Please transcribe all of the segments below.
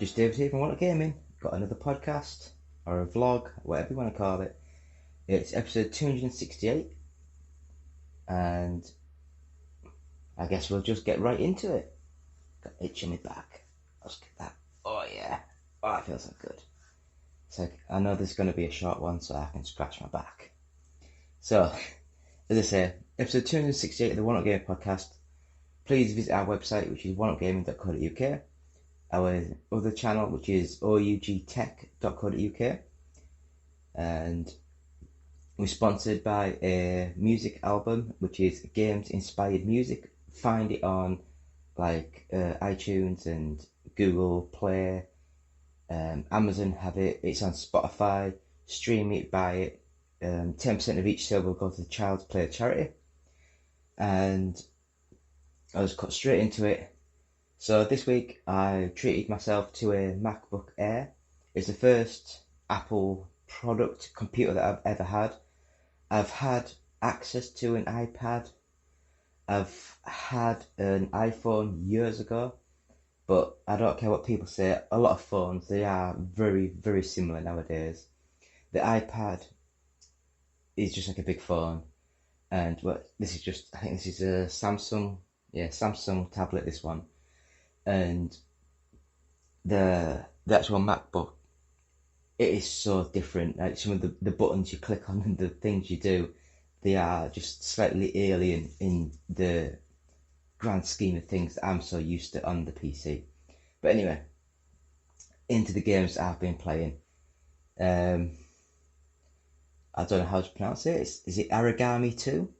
Just David here from What Gaming. Got another podcast or a vlog, whatever you want to call it. It's episode 268, and I guess we'll just get right into it. Got an itch in my back. Let's get that. Oh yeah. Oh, it feels so good. So I know this is going to be a short one, so I can scratch my back. So, as I say, episode 268 of the One Up Gaming podcast. Please visit our website, which is oneupgaming.co.uk. Our other channel, which is ougtech.co.uk, and we're sponsored by a music album, which is games inspired music. Find it on iTunes and Google Play. Amazon have it. It's on Spotify. Stream it, buy it. 10% of each sale will go to the Child's Play charity. And I'll just cut straight into it. So this week I treated myself to a MacBook Air. It's the first Apple product computer that I've ever had. I've had access to an iPad. I've had an iPhone years ago, but I don't care what people say. A lot of phones, they are very, very similar nowadays. The iPad is just like a big phone, and I think this is a Samsung tablet, this one. And the actual MacBook, it is so different. Like some of the buttons you click on and the things you do, they are just slightly alien in the grand scheme of things that I'm so used to on the PC. But anyway, into the games I've been playing. I don't know how to pronounce it. Is it Aragami 2?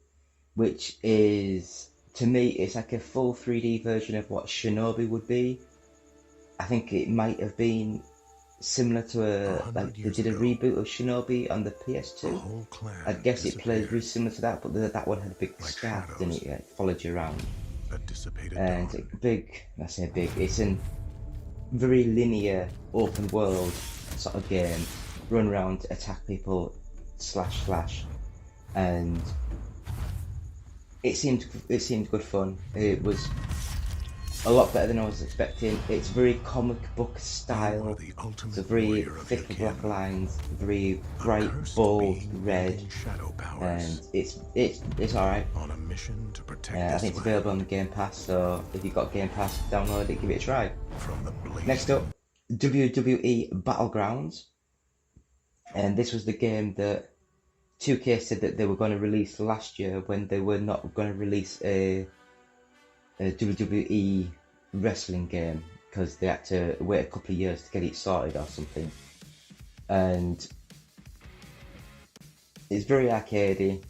Which is, to me, it's like a full 3D version of what Shinobi would be. I think it might have been similar to they did a reboot of Shinobi on the PS2. I guess it plays very similar to that, but that one had a big scarf, didn't it? It followed you around. And it's a very linear, open world sort of game. Run around, attack people, slash, and it seemed good fun. It was a lot better than I was expecting. It's very comic book style. It's a very thick black lines, very bright, bold red, and it's alright. I think it's available on the Game Pass, so if you've got Game Pass, download it, give it a try. Next up, WWE Battlegrounds, and this was the game that 2K said that they were going to release last year when they were not going to release a WWE wrestling game because they had to wait a couple of years to get it sorted or something. And it's very arcadey.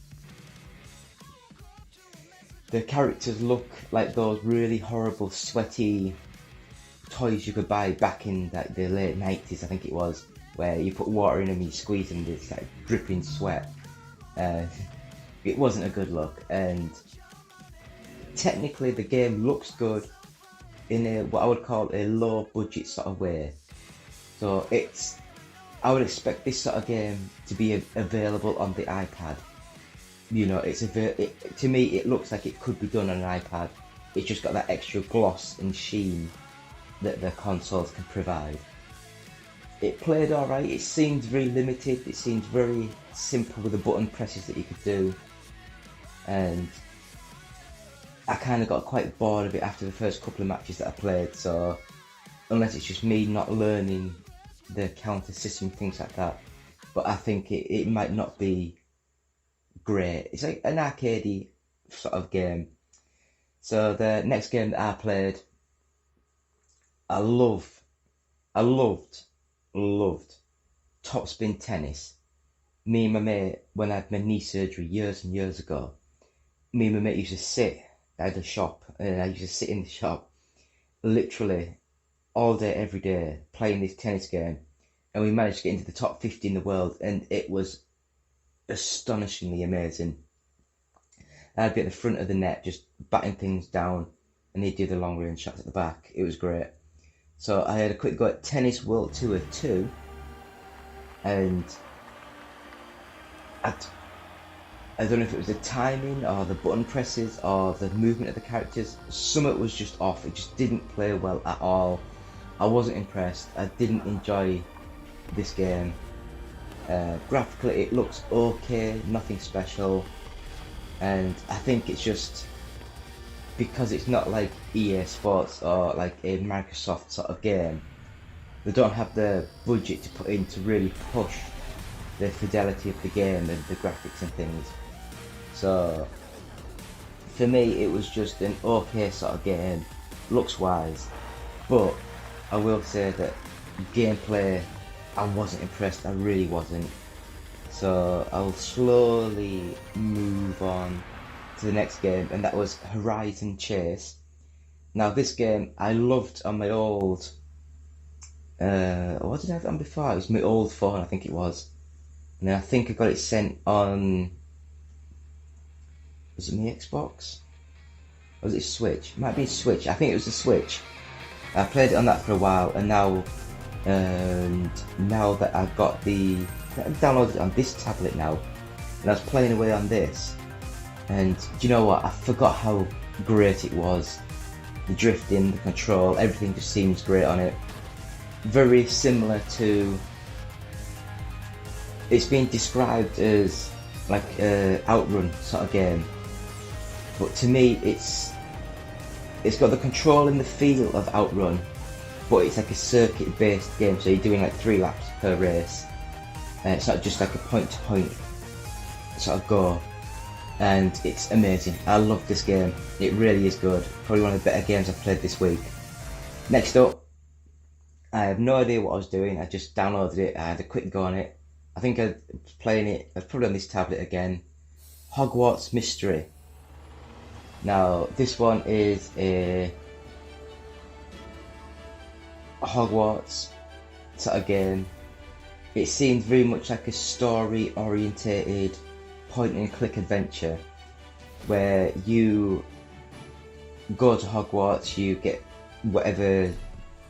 The characters look like those really horrible sweaty toys you could buy back in the late 90s, I think it was, where you put water in them, you squeeze them, it's like dripping sweat. It wasn't a good look, and technically the game looks good in what I would call a low budget sort of way. So I would expect this sort of game to be available on the iPad. You know, to me it looks like it could be done on an iPad. It's just got that extra gloss and sheen that the consoles can provide. It played alright, it seemed very limited, it seemed very simple with the button presses that you could do, and I kind of got quite bored of it after the first couple of matches that I played, so unless it's just me not learning the counter system, things like that, but I think it might not be great. It's like an arcadey sort of game. So the next game that I played, I loved topspin tennis. Me and my mate, when I had my knee surgery years and years ago, me and my mate used to sit at the shop, and I used to sit in the shop literally all day, every day, playing this tennis game, and we managed to get into the top 50 in the world, and it was astonishingly amazing. I'd be at the front of the net, just batting things down, and he'd do the long range shots at the back. It was great. So I had a quick go at Tennis World Tour 2, and I don't know if it was the timing or the button presses or the movement of the characters. Some of it was just off. It just didn't play well at all. I wasn't impressed. I didn't enjoy this game. Graphically, it looks okay, nothing special, and I think it's just because it's not like EA Sports or like a Microsoft sort of game. They don't have the budget to put in to really push the fidelity of the game and the graphics and things. So for me, it was just an okay sort of game, looks wise, but I will say that gameplay, I wasn't impressed. I really wasn't. So I'll slowly move on to the next game, and that was Horizon Chase. Now this game I loved on my old, what did I have it on before? It was my old phone, I think it was. And then I think I got it sent on, was it my Xbox? Or was it Switch? It might be Switch. I think it was the Switch. I played it on that for a while, and now that I've got I've downloaded it on this tablet now, and I was playing away on this, and do you know what? I forgot how great it was. The drifting, the control, everything just seems great on it. Very similar to, it's been described as like an Outrun sort of game, but to me it's got the control and the feel of Outrun, but it's like a circuit based game, so you're doing like 3 laps per race, and it's not just like a point to point sort of go, and it's amazing. I love this game, it really is good, probably one of the better games I've played this week. Next up, I have no idea what I was doing, I just downloaded it, I had a quick go on it. I think I was playing it, I was probably on this tablet again. Hogwarts Mystery. Now, this one is a Hogwarts sort of game. It seems very much like a story orientated point and click adventure where you go to Hogwarts, you get whatever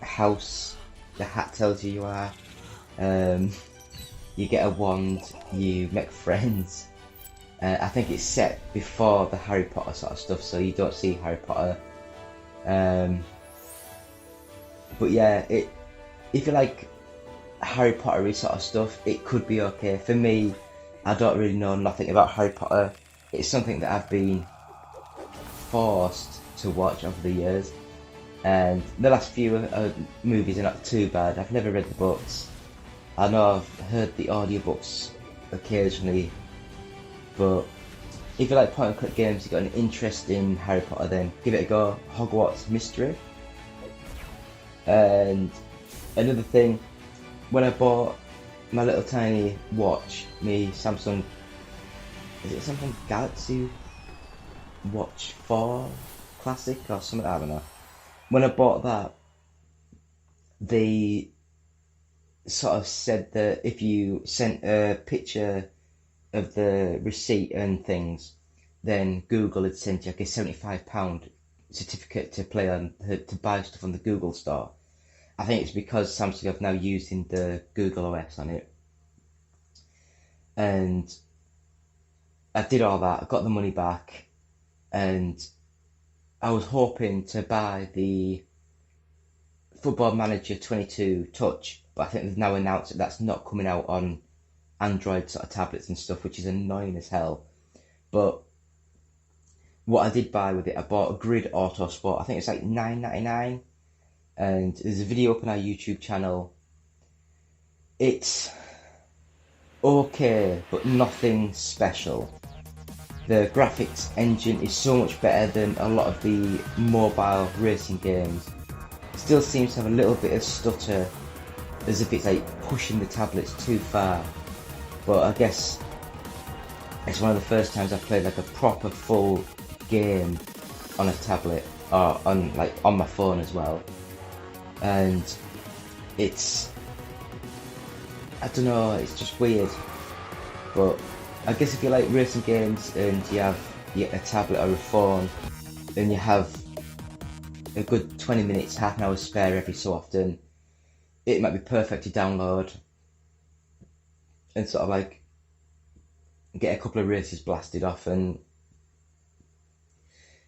house the hat tells you are, you get a wand, you make friends. I think it's set before the Harry Potter sort of stuff, so you don't see Harry Potter. But yeah, if you like Harry Potter-y sort of stuff, it could be okay. For me, I don't really know nothing about Harry Potter. It's something that I've been forced to watch over the years, and the last few movies are not too bad. I've never read the books. I know I've heard the audiobooks occasionally, but if you like point and click games, you've got an interest in Harry Potter, then give it a go. Hogwarts Mystery. And another thing, when I bought my little tiny watch, me Samsung, is it Samsung Galaxy Watch 4 Classic or something, I don't know. When I bought that, they sort of said that if you sent a picture of the receipt and things, then Google had sent you like a £75 certificate to play on, to buy stuff on the Google store. I think it's because Samsung have now using the Google OS on it. And I did all that, I got the money back, and I was hoping to buy the Football Manager 22 Touch, but I think they've now announced that that's not coming out on Android sort of tablets and stuff, which is annoying as hell. But what I did buy with it, I bought a Grid Autosport. I think it's like $9.99, and there's a video up on our YouTube channel. It's okay, but nothing special. The graphics engine is so much better than a lot of the mobile racing games. Still seems to have a little bit of stutter, as if it's like pushing the tablets too far. But I guess it's one of the first times I've played like a proper full game on a tablet, or on my phone as well. And it's, I don't know, it's just weird. But I guess if you like racing games and you have a tablet or a phone, and you have a good 20 minutes, half an hour spare every so often, it might be perfect to download and sort of like get a couple of races blasted off, and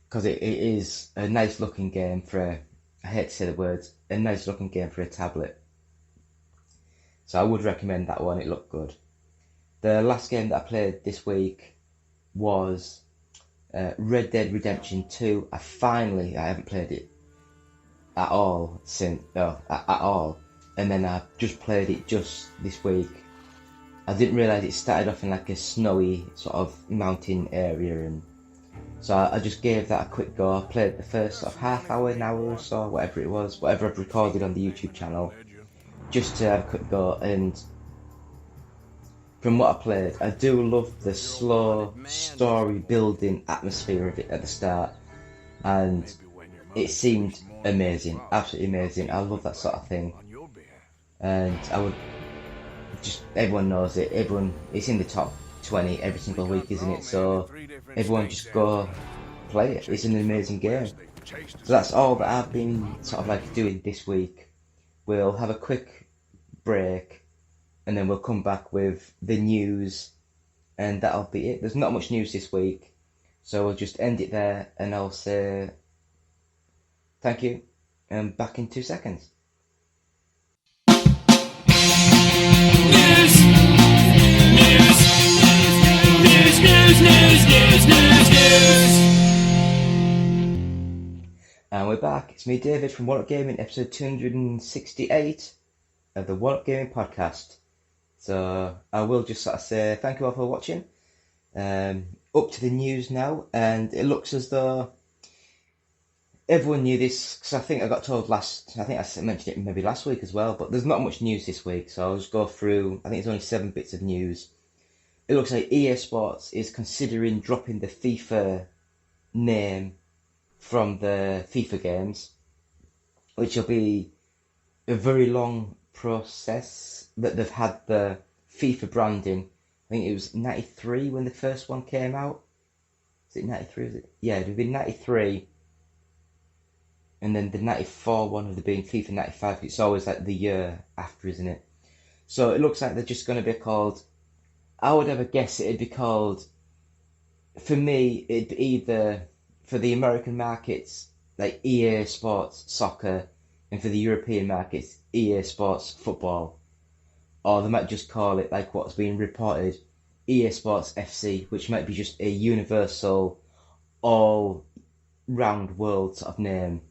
because it is a nice looking game for I hate to say the words, a nice looking game for a tablet. So I would recommend that one, it looked good. The last game that I played this week was Red Dead Redemption 2. I haven't played it at all since, at all. And then I just played it just this week. I didn't realise it started off in like a snowy sort of mountain area, and so I just gave that a quick go. I played the first sort of half hour, an hour or so, whatever it was, whatever I've recorded on the YouTube channel, just to have a quick go. And from what I played, I do love the slow story building atmosphere of it at the start, and it seemed amazing, absolutely amazing. I love that sort of thing, and I would just, everyone knows it, it's in the top 20 every single week, isn't it? So everyone just go play it. It's an amazing game. So that's all that I've been sort of like doing this week. We'll have a quick break and then we'll come back with the news, and that'll be it. There's not much news this week, so we'll just end it there, and I'll say thank you and back in 2 seconds. News. And we're back. It's me, David, from One Up Gaming, episode 268 of the One Up Gaming podcast. So I will just sort of say thank you all for watching. Up to the news now, and it looks as though everyone knew this, because I think I got told I think I mentioned it maybe last week as well, but there's not much news this week, so I'll just go through, I think it's only 7 bits of news. It looks like EA Sports is considering dropping the FIFA name from the FIFA games, which will be a very long process that they've had the FIFA branding. I think it was 93 when the first one came out. Is it 93? Yeah, it would have been 93. And then the 94 one would have been FIFA 95. It's always like the year after, isn't it? So it looks like they're just going to be called, I would ever guess it'd be called, for me, it'd be either, for the American markets, like EA Sports Soccer, and for the European markets, EA Sports Football. Or they might just call it, like what's being reported, EA Sports FC, which might be just a universal, all-round world sort of name,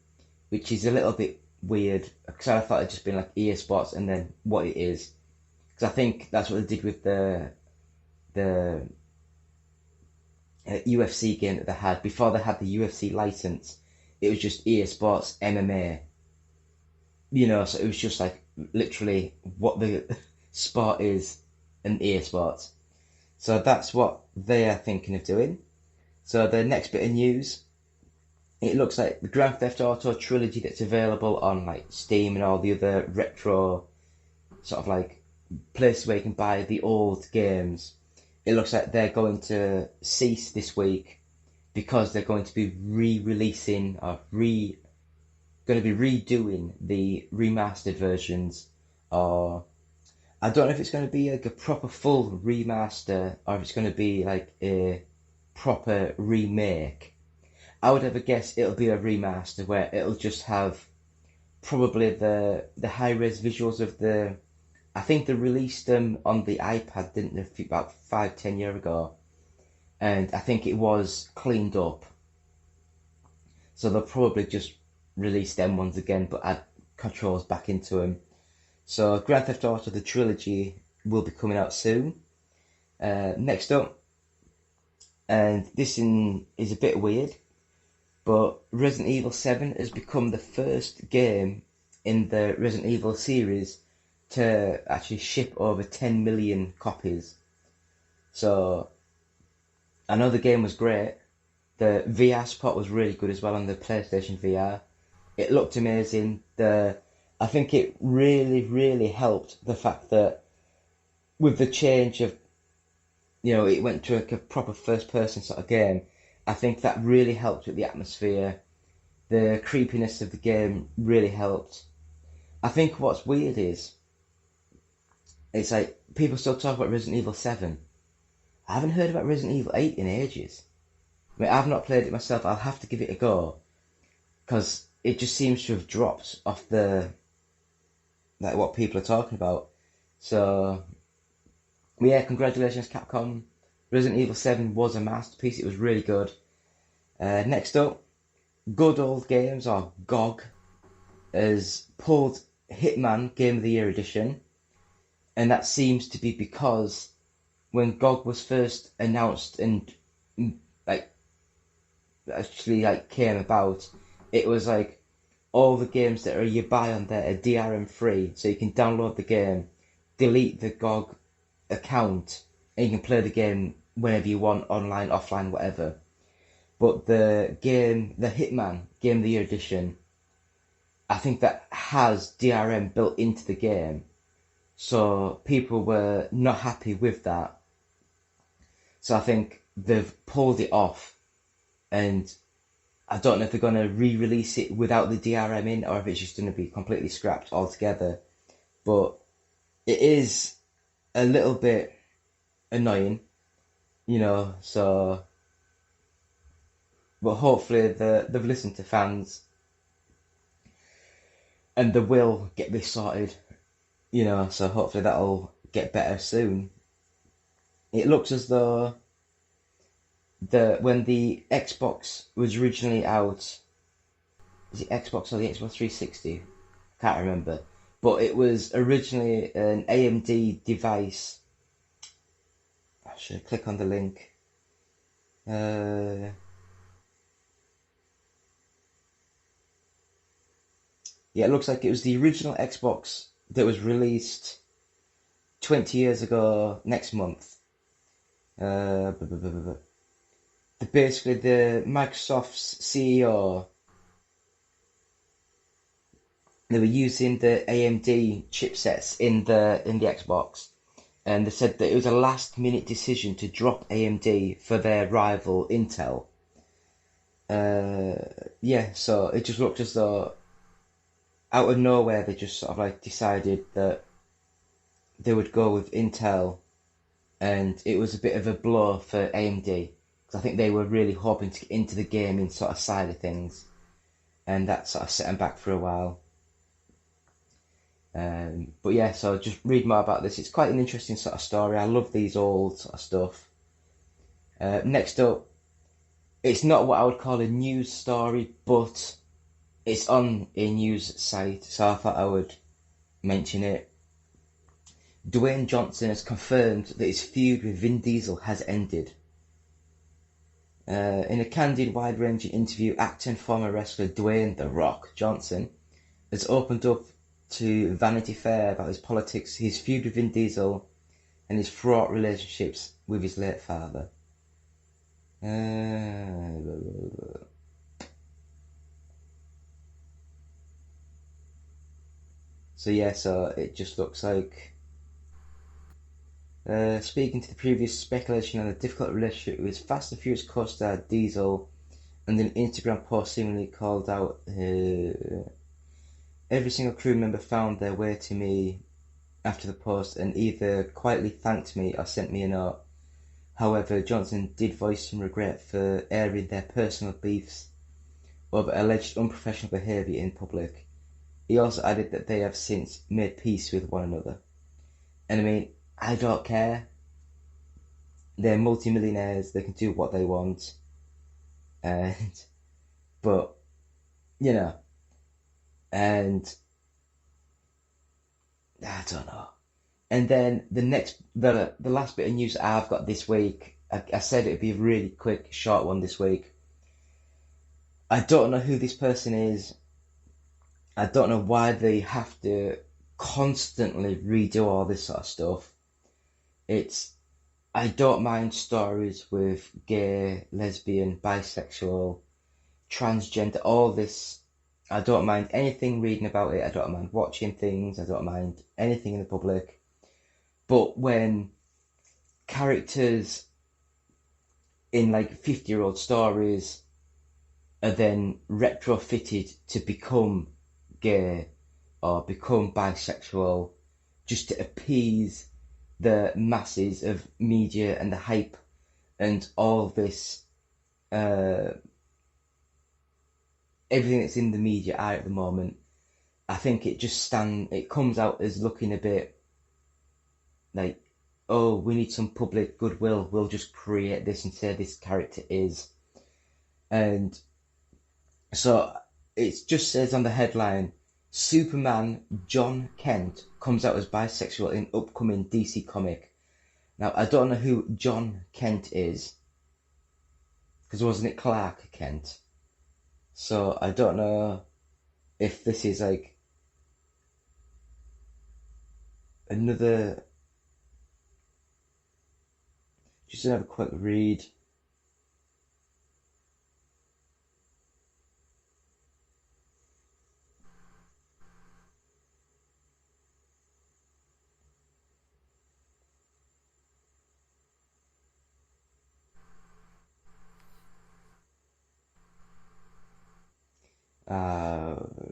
which is a little bit weird, because I thought it'd just been like EA Sports and then what it is. Because I think that's what they did with the UFC game that they had. Before they had the UFC license, it was just EA Sports MMA. You know, so it was just like literally what the sport is in EA Sports. So that's what they are thinking of doing. So the next bit of news, it looks like the Grand Theft Auto trilogy that's available on like Steam and all the other retro sort of like places where you can buy the old games. It looks like they're going to cease this week because they're going to be re-releasing or going to be redoing the remastered versions, or I don't know if it's going to be like a proper full remaster or if it's going to be like a proper remake. I would ever guess it'll be a remaster where it'll just have probably the high-res visuals of the, I think they released them on the iPad, didn't they, about 5-10 years ago, and I think it was cleaned up, so they'll probably just release them ones again but add controls back into them. So Grand Theft Auto the trilogy will be coming out soon. Next up, and this is a bit weird, but Resident Evil 7 has become the first game in the Resident Evil series to actually ship over 10 million copies. So I know the game was great. The VR support was really good as well on the PlayStation VR. It looked amazing. I think it really, really helped the fact that with the change of, you know, it went to like a proper first-person sort of game. I think that really helped with the atmosphere. The creepiness of the game really helped. I think what's weird is, it's like, people still talk about Resident Evil 7. I haven't heard about Resident Evil 8 in ages. I mean, I've not played it myself. I'll have to give it a go, because it just seems to have dropped off the like what people are talking about. So yeah, congratulations Capcom. Resident Evil 7 was a masterpiece. It was really good. Next up, Good Old Games, or GOG, has pulled Hitman Game of the Year edition, and that seems to be because when GOG was first announced and like actually like came about, it was like all the games that you buy on there are DRM free, so you can download the game, delete the GOG account, and you can play the game whenever you want, online, offline, whatever. But the Hitman Game of the Year edition, I think that has DRM built into the game. So people were not happy with that. So I think they've pulled it off. And I don't know if they're going to re-release it without the DRM in, or if it's just going to be completely scrapped altogether. But it is a little bit annoying, so... But hopefully they've listened to fans and they will get this sorted, so hopefully that'll get better soon. It looks as though when the Xbox was originally out, is it Xbox or the Xbox 360? Can't remember. But it was originally an AMD device. I should click on the link. Yeah, it looks like it was the original Xbox that was released 20 years ago next month. Basically, the Microsoft's CEO, they were using the AMD chipsets in the Xbox, and they said that it was a last-minute decision to drop AMD for their rival Intel. Yeah, so it just looked as though out of nowhere they just sort of like decided that they would go with Intel, and it was a bit of a blow for AMD because I think they were really hoping to get into the gaming sort of side of things, and that sort of set them back for a while. But yeah, so just read more about this. It's quite an interesting sort of story. I love these old sort of stuff. Next up, it's not what I would call a news story, but it's on a news site, so I thought I would mention it. Dwayne Johnson has confirmed that his feud with Vin Diesel has ended. In a candid, wide-ranging interview, actor and former wrestler Dwayne "The Rock" Johnson has opened up to Vanity Fair about his politics, his feud with Vin Diesel, and his fraught relationships with his late father. So yeah, so it just looks like... speaking to the previous speculation on a difficult relationship with his Fast and Furious co-star Diesel, and an Instagram post seemingly called out, every single crew member found their way to me after the post and either quietly thanked me or sent me a note. However, Johnson did voice some regret for airing their personal beefs over alleged unprofessional behaviour in public. He also added that they have since made peace with one another. And I mean, I don't care. They're multimillionaires, they can do what they want. But, and I don't know. And then the last bit of news I've got this week, I said it'd be a really quick, short one this week. I don't know who this person is. I don't know why they have to constantly redo all this sort of stuff. I don't mind stories with gay, lesbian, bisexual, transgender, all this. I don't mind anything reading about it. I don't mind watching things. I don't mind anything in the public. But when characters in like 50-year-old stories are then retrofitted to become gay or become bisexual just to appease the masses of media and the hype and all this everything that's in the media eye at the moment, I think it comes out as looking a bit like, oh, we need some public goodwill, we'll just create this and say this character is. And so it just says on the headline, Superman John Kent comes out as bisexual in upcoming DC comic. Now, I don't know who John Kent is, because wasn't it Clark Kent? So I don't know if this is like another. Just to have a quick read.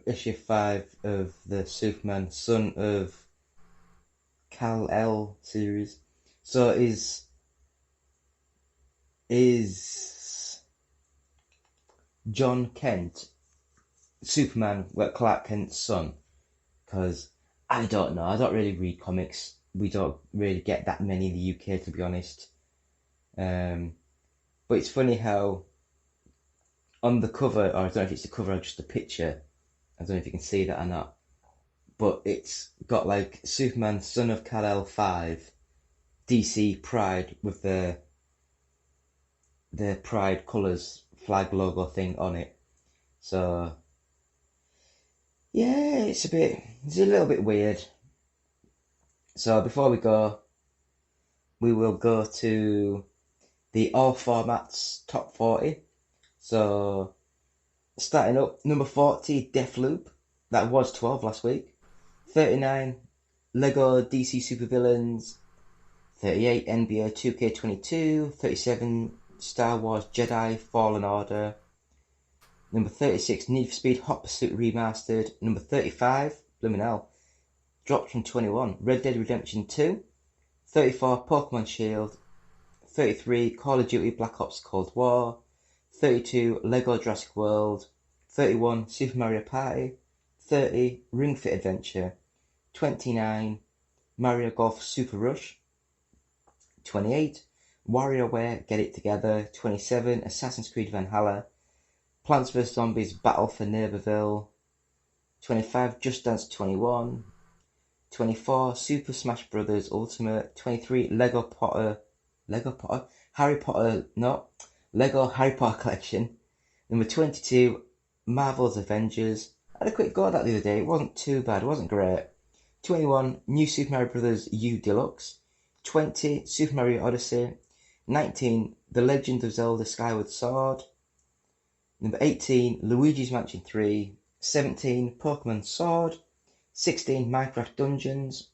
Issue 5 of the Superman Son of Kal-El series. So is John Kent Superman Clark Kent's son? Because I don't know. I don't really read comics. We don't really get that many in the UK, to be honest. But it's funny how on the cover, or I don't know if it's the cover or just the picture, I don't know if you can see that or not, but it's got like Superman, Son of Kal-El 5, DC Pride with the Pride colours flag logo thing on it. So yeah, it's a little bit weird. So before we go, we will go to the all formats top 40. So starting up, number 40, Deathloop. That was 12 last week. 39, Lego DC Supervillains. 38, NBA 2K22. 37, Star Wars Jedi Fallen Order. Number 36, Need for Speed Hot Pursuit Remastered. Number 35, blooming hell, dropped from 21, Red Dead Redemption 2. 34, Pokemon Shield. 33, Call of Duty Black Ops Cold War. 32, Lego Jurassic World. 31, Super Mario Party. 30, Ring Fit Adventure. 29, Mario Golf Super Rush. 28, WarioWare Get It Together. 27, Assassin's Creed Valhalla. Plants vs Zombies Battle for Neighborville. 25, Just Dance 21. 24, Super Smash Bros. Ultimate. 23, Lego Harry Potter Collection. Number 22, Marvel's Avengers. I had a quick go at that the other day. It wasn't too bad. It wasn't great. 21, New Super Mario Bros. U Deluxe. 20, Super Mario Odyssey. 19, The Legend of Zelda Skyward Sword. Number 18, Luigi's Mansion 3. 17, Pokemon Sword. 16, Minecraft Dungeons.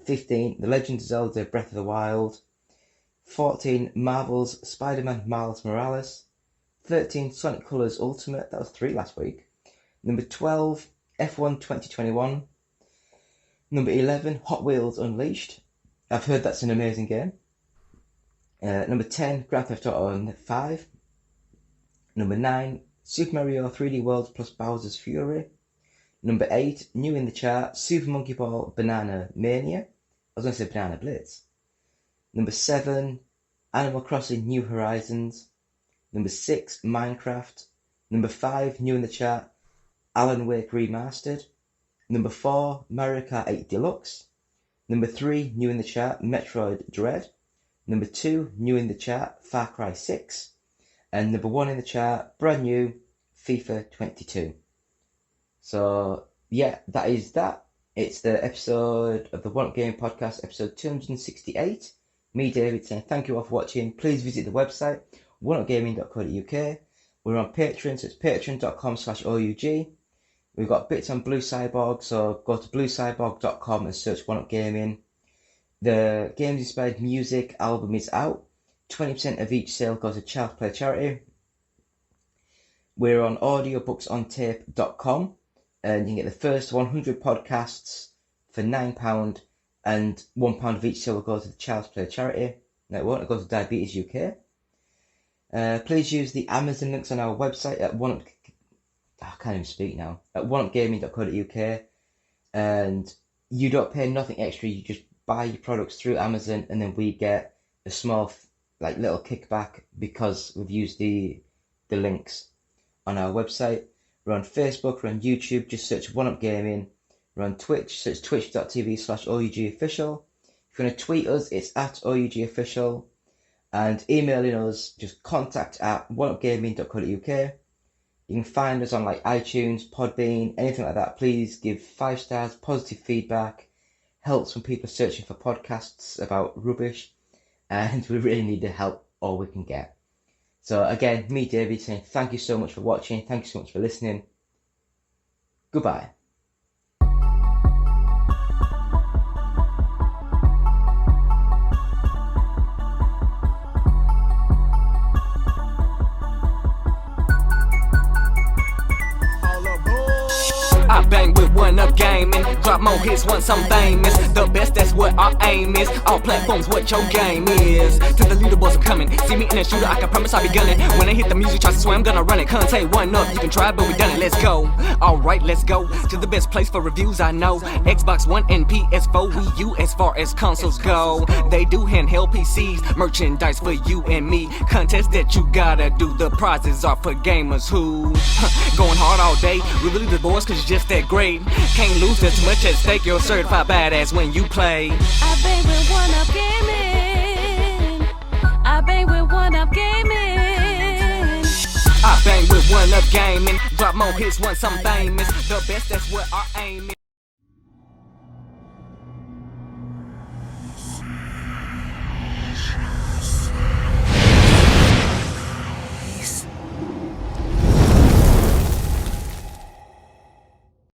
15, The Legend of Zelda Breath of the Wild. 14, Marvel's Spider-Man Miles Morales. 13, Sonic Colors Ultimate. That was 3 last week. Number 12, F1 2021. Number 11, Hot Wheels Unleashed. I've heard that's an amazing game. Number 10, Grand Theft Auto 5. Number 9, Super Mario 3D World plus Bowser's Fury. Number 8, new in the chart, Super Monkey Ball Banana Mania. I was going to say Banana Blitz. Number 7, Animal Crossing New Horizons. Number 6, Minecraft. Number 5, new in the chart, Alan Wake Remastered. Number 4, Mario Kart 8 Deluxe. Number 3, new in the chart, Metroid Dread. Number 2, new in the chart, Far Cry 6. And number 1 in the chart, brand new, FIFA 22. So yeah, that is that. It's the episode of the One Up Gaming Podcast, episode 268. Me, David, saying thank you all for watching. Please visit the website, oneupgaming.co.uk. We're on Patreon, so it's patreon.com/OUG. We've got bits on Blue Cyborg, so go to bluecyborg.com and search One Up Gaming. The Games Inspired Music album is out. 20% of each sale goes to Child Play Charity. We're on audiobooksontape.com, and you can get the first 100 podcasts for £9, and £1 of each sale will go to the Child Play Charity. No, it won't, it goes to Diabetes UK. Please use the Amazon links on our website at I can't even speak now, at oneupgaming.co.uk, and you don't pay nothing extra. You just buy your products through Amazon, and then we get a small little kickback because we've used the links on our website. We're on Facebook, we're on YouTube, just search One Up Gaming. We're on Twitch, search twitch.tv/OUGofficial. If you want to tweet us, it's at OUGofficial. And emailing us, just contact@oneupgaming.co.uk. You can find us on iTunes, Podbean, anything like that. Please give 5 stars, positive feedback. Helps when people are searching for podcasts about rubbish. And we really need the help all we can get. So again, me, David, saying thank you so much for watching. Thank you so much for listening. Goodbye. I bang with One Up Gaming, drop more hits once I'm famous. The best, that's what our aim is. All platforms, what your game is. To the leaderboards, I'm coming. See me in a shooter, I can promise I'll be gunning. When I hit the music, try to swear I'm gonna run it. Contain One Up, you can try, but we done it. Let's go. Alright, let's go to the best place for reviews I know. Xbox One and PS4, Wii U as far as consoles go. They do handheld PCs, merchandise for you and me. Contests that you gotta do, the prizes are for gamers who going hard all day. We really the boys cause you're just that great. Can't lose, there's too much at stake. You're a certified badass when you play. I bang with One Up Gaming. I bang with One Up Gaming. I bang with One Up Gaming, drop more hits once I'm famous. The best, that's what our aim is.